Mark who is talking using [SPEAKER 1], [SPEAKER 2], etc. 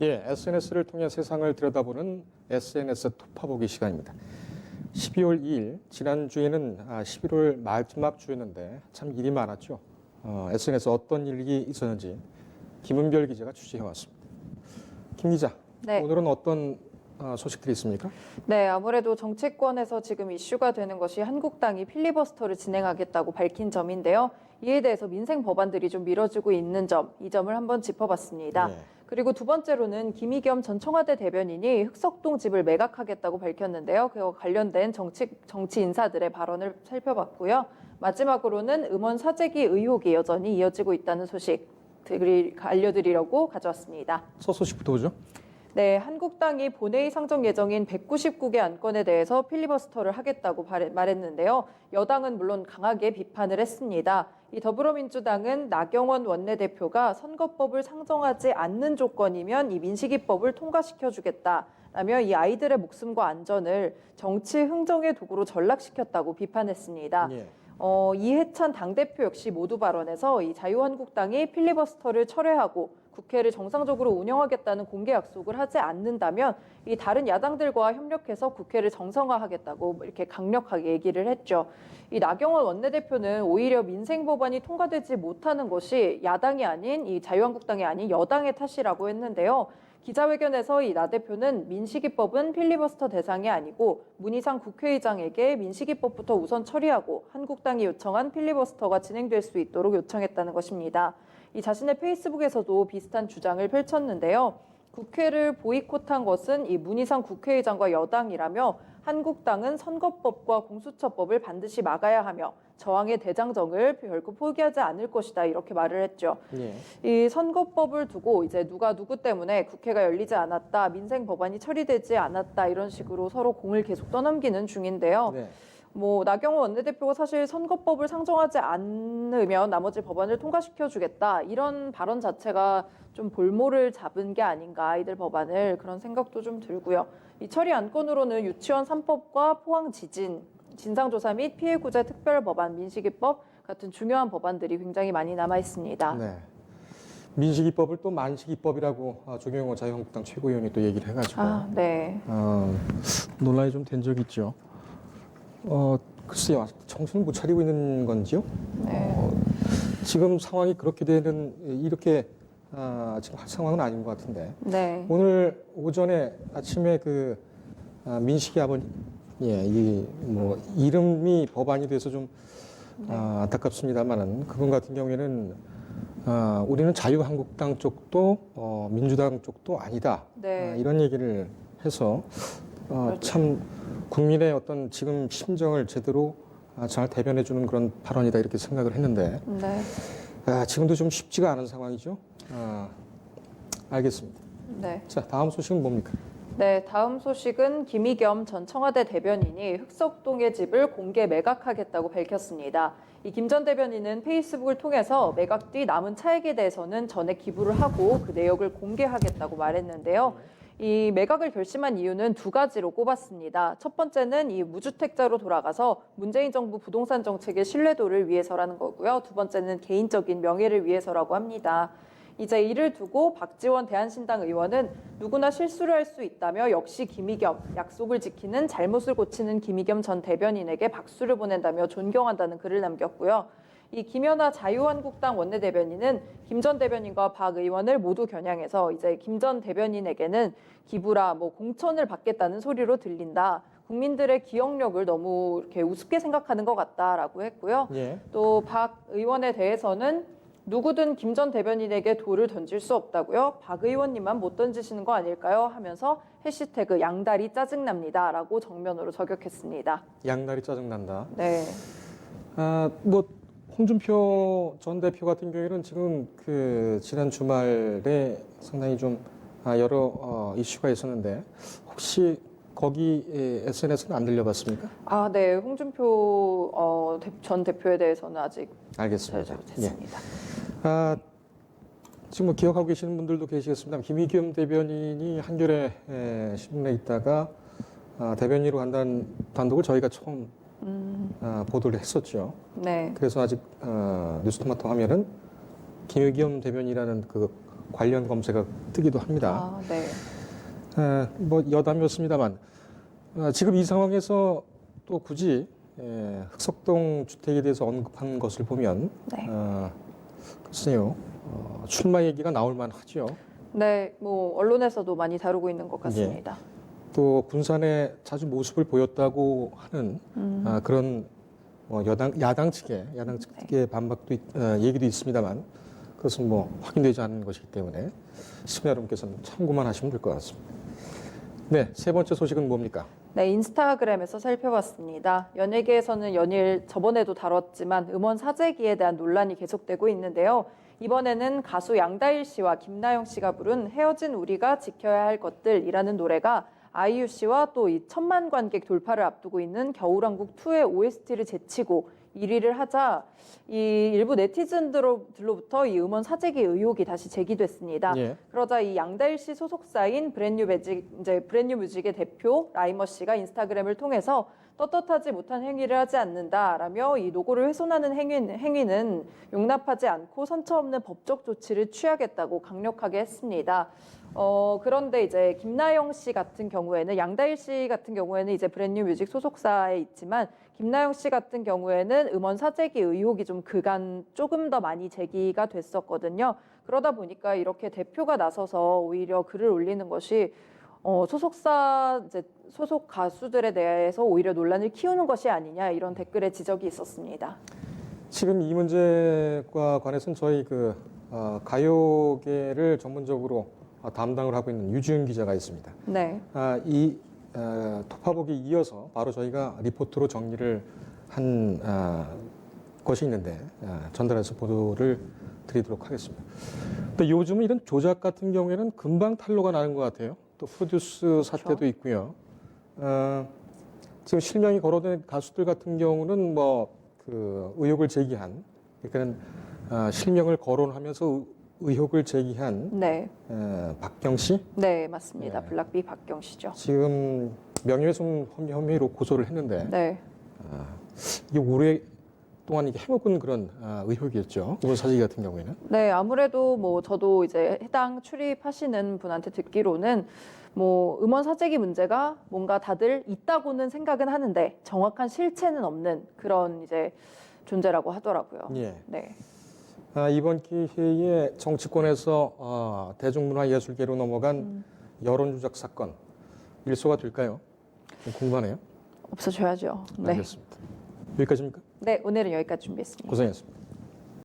[SPEAKER 1] 예, SNS를 통해 세상을 들여다보는 SNS 토파보기 시간입니다. 12월 2일, 지난주에는 11월 마지막 주였는데 참 일이 많았죠. SNS 어떤 일이 있었는지 김은별 기자가 취재해왔습니다. 김 기자,
[SPEAKER 2] 네.
[SPEAKER 1] 오늘은 어떤 소식들이 있습니까?
[SPEAKER 2] 네, 아무래도 정치권에서 지금 이슈가 되는 것이 한국당이 필리버스터를 진행하겠다고 밝힌 점인데요. 이에 대해서 민생 법안들이 좀 미뤄지고 있는 점, 이 점을 한번 짚어봤습니다.
[SPEAKER 1] 네.
[SPEAKER 2] 그리고 두 번째로는 김의겸 전 청와대 대변인이 흑석동 집을 매각하겠다고 밝혔는데요. 그와 관련된 정치 인사들의 발언을 살펴봤고요. 마지막으로는 음원 사재기 의혹이 여전히 이어지고 있다는 소식 알려드리려고 가져왔습니다.
[SPEAKER 1] 첫 소식부터 보죠.
[SPEAKER 2] 네, 한국당이 본회의 상정 예정인 199개 안건에 대해서 필리버스터를 하겠다고 말했는데요. 여당은 물론 강하게 비판을 했습니다. 이 더불어민주당은 나경원 원내대표가 선거법을 상정하지 않는 조건이면 이 민식이법을 통과시켜주겠다라며 이 아이들의 목숨과 안전을 정치 흥정의 도구로 전락시켰다고 비판했습니다.
[SPEAKER 1] 예.
[SPEAKER 2] 이해찬 당대표 역시 모두 발언에서 이 자유한국당이 필리버스터를 철회하고 국회를 정상적으로 운영하겠다는 공개 약속을 하지 않는다면 이 다른 야당들과 협력해서 국회를 정상화하겠다고 이렇게 강력하게 얘기를 했죠. 이 나경원 원내대표는 오히려 민생 법안이 통과되지 못하는 것이 야당이 아닌 이 자유한국당이 아닌 여당의 탓이라고 했는데요. 기자회견에서 이 나 대표는 민식이법은 필리버스터 대상이 아니고 문희상 국회의장에게 민식이법부터 우선 처리하고 한국당이 요청한 필리버스터가 진행될 수 있도록 요청했다는 것입니다. 이 자신의 페이스북에서도 비슷한 주장을 펼쳤는데요. 국회를 보이콧한 것은 이 문희상 국회의장과 여당이라며 한국당은 선거법과 공수처법을 반드시 막아야 하며 저항의 대장정을 결코 포기하지 않을 것이다 이렇게 말을 했죠.
[SPEAKER 1] 예.
[SPEAKER 2] 이 선거법을 두고 이제 누가 누구 때문에 국회가 열리지 않았다, 민생 법안이 처리되지 않았다 이런 식으로 서로 공을 계속 떠넘기는 중인데요.
[SPEAKER 1] 네.
[SPEAKER 2] 나경원 원내대표가 사실 선거법을 상정하지 않으면 나머지 법안을 통과시켜주겠다 이런 발언 자체가 좀 볼모를 잡은 게 아닌가 아이들 법안을 그런 생각도 좀 들고요. 이 처리 안건으로는 유치원 3법과 포항 지진, 진상조사 및 피해구제 특별법안, 민식이법 같은 중요한 법안들이 굉장히 많이 남아 있습니다.
[SPEAKER 1] 네. 민식이법을 또 만식이법이라고 조경호 자유한국당 최고위원이 또 얘기를 해가지고
[SPEAKER 2] 네.
[SPEAKER 1] 논란이 좀 된 적이 있죠. 글쎄요, 아직 정신을 못 차리고 있는 건지요?
[SPEAKER 2] 네.
[SPEAKER 1] 지금 상황이 그렇게 되는, 이렇게, 지금 할 상황은 아닌 것 같은데.
[SPEAKER 2] 네.
[SPEAKER 1] 오늘 오전에 아침에 민식이 아버님, 예, 이름이 법안이 돼서 좀, 안타깝습니다만은, 그분 같은 경우에는, 우리는 자유한국당 쪽도, 민주당 쪽도 아니다.
[SPEAKER 2] 네.
[SPEAKER 1] 이런 얘기를 해서,
[SPEAKER 2] 그렇죠.
[SPEAKER 1] 참, 국민의 어떤 지금 심정을 제대로 잘 대변해주는 그런 발언이다 이렇게 생각을 했는데
[SPEAKER 2] 네.
[SPEAKER 1] 지금도 좀 쉽지가 않은 상황이죠. 알겠습니다.
[SPEAKER 2] 네.
[SPEAKER 1] 자, 다음 소식은 뭡니까?
[SPEAKER 2] 네, 다음 소식은 김의겸 전 청와대 대변인이 흑석동의 집을 공개 매각하겠다고 밝혔습니다. 이 김 전 대변인은 페이스북을 통해서 매각 뒤 남은 차액에 대해서는 전액 기부를 하고 그 내역을 공개하겠다고 말했는데요. 이 매각을 결심한 이유는 두 가지로 꼽았습니다. 첫 번째는 이 무주택자로 돌아가서 문재인 정부 부동산 정책의 신뢰도를 위해서라는 거고요. 두 번째는 개인적인 명예를 위해서라고 합니다. 이제 이를 두고 박지원 대한신당 의원은 누구나 실수를 할 수 있다며 역시 김의겸, 약속을 지키는 잘못을 고치는 김의겸 전 대변인에게 박수를 보낸다며 존경한다는 글을 남겼고요. 이 김연아 자유한국당 원내대변인은 김 전 대변인과 박 의원을 모두 겨냥해서 이제 김 전 대변인에게는 기부라 공천을 받겠다는 소리로 들린다. 국민들의 기억력을 너무 이렇게 우습게 생각하는 것 같다라고 했고요.
[SPEAKER 1] 예.
[SPEAKER 2] 또 박 의원에 대해서는 누구든 김 전 대변인에게 돌을 던질 수 없다고요. 박 의원님만 못 던지시는 거 아닐까요? 하면서 해시태그 양다리 짜증납니다라고 정면으로 저격했습니다.
[SPEAKER 1] 양날이 짜증난다.
[SPEAKER 2] 네.
[SPEAKER 1] 홍준표 전 대표 같은 경우에는 지금 지난 주말에 상당히 좀 여러 이슈가 있었는데 혹시 거기 SNS는 안 들려봤습니까?
[SPEAKER 2] 네. 홍준표 전 대표에 대해서는 아직
[SPEAKER 1] 알겠습니다.
[SPEAKER 2] 됐습니다.
[SPEAKER 1] 예. 지금 기억하고 계시는 분들도 계시겠습니다. 김의겸 대변인이 한겨레 신문에 있다가 대변인으로 간다는 단독을 저희가 처음 보도를 했었죠.
[SPEAKER 2] 네.
[SPEAKER 1] 그래서 아직 뉴스토마토 하면은 김의겸 대변인이라는 관련 검색어 뜨기도 합니다.
[SPEAKER 2] 아, 네.
[SPEAKER 1] 뭐 여담이었습니다만 지금 이 상황에서 또 굳이 흑석동 주택에 대해서 언급한 것을 보면
[SPEAKER 2] 네.
[SPEAKER 1] 글쎄요 출마 얘기가 나올 만하죠.
[SPEAKER 2] 네, 뭐 언론에서도 많이 다루고 있는 것 같습니다.
[SPEAKER 1] 또 군산에 자주 모습을 보였다고 하는 그런 뭐 야당 측의 반박도 얘기도 있습니다만 그것은 뭐 확인되지 않은 것이기 때문에 시청자 여러분께서는 참고만 하시면 될 것 같습니다. 네, 세 번째 소식은 뭡니까?
[SPEAKER 2] 네, 인스타그램에서 살펴봤습니다. 연예계에서는 연일 저번에도 다뤘지만 음원 사재기에 대한 논란이 계속되고 있는데요. 이번에는 가수 양다일 씨와 김나영 씨가 부른 헤어진 우리가 지켜야 할 것들이라는 노래가 아이유 씨와 또 이 1,000만 관객 돌파를 앞두고 있는 겨울왕국 2의 OST를 제치고 1위를 하자 이 일부 네티즌들로부터 이 음원 사재기 의혹이 다시 제기됐습니다.
[SPEAKER 1] 예.
[SPEAKER 2] 그러자 이 양다일 씨 소속사인 브랜뉴 뮤직의 대표 라이머 씨가 인스타그램을 통해서 떳떳하지 못한 행위를 하지 않는다라며 이 노고를 훼손하는 행위는 용납하지 않고 선처 없는 법적 조치를 취하겠다고 강력하게 했습니다. 그런데 이제 김나영 씨 같은 경우에는 양다일 씨 같은 경우에는 이제 브랜뉴 뮤직 소속사에 있지만 김나영 씨 같은 경우에는 음원 사재기 의혹이 좀 그간 조금 더 많이 제기가 됐었거든요. 그러다 보니까 이렇게 대표가 나서서 오히려 글을 올리는 것이 소속 가수들에 대해서 오히려 논란을 키우는 것이 아니냐 이런 댓글의 지적이 있었습니다.
[SPEAKER 1] 지금 이 문제과 관해서는 저희 가요계를 전문적으로 담당을 하고 있는 유지은 기자가 있습니다.
[SPEAKER 2] 네.
[SPEAKER 1] 이 토파보기 이어서 바로 저희가 리포트로 정리를 한 것이 있는데 전달해서 보도를 드리도록 하겠습니다. 근데 요즘은 이런 조작 같은 경우에는 금방 탄로가 나는 것 같아요. 또 프로듀스 사태도
[SPEAKER 2] 그렇죠.
[SPEAKER 1] 있고요. 지금 실명이 거론된 가수들 같은 경우는 의혹을 제기한, 그러니까 실명을 거론하면서 의혹을 제기한
[SPEAKER 2] 네.
[SPEAKER 1] 박경 씨?
[SPEAKER 2] 네, 맞습니다.
[SPEAKER 1] 네.
[SPEAKER 2] 블락비 박경 씨죠.
[SPEAKER 1] 지금 명예훼손 혐의로 고소를 했는데
[SPEAKER 2] 네.
[SPEAKER 1] 이게 오랫동안 이게 해먹은 그런 의혹이었죠. 이번 사실 같은 경우에는.
[SPEAKER 2] 네, 아무래도 뭐 저도 이제 해당 출입하시는 분한테 듣기로는 뭐 음원 사재기 문제가 뭔가 다들 있다고는 생각은 하는데 정확한 실체는 없는 그런 이제 존재라고 하더라고요.
[SPEAKER 1] 예.
[SPEAKER 2] 네.
[SPEAKER 1] 이번 기회에 정치권에서 대중문화예술계로 넘어간 여론조작 사건 일소가 될까요? 궁금하네요.
[SPEAKER 2] 없어져야죠. 네.
[SPEAKER 1] 알겠습니다. 여기까지입니까?
[SPEAKER 2] 네, 오늘은 여기까지 준비했습니다.
[SPEAKER 1] 고생했습니다.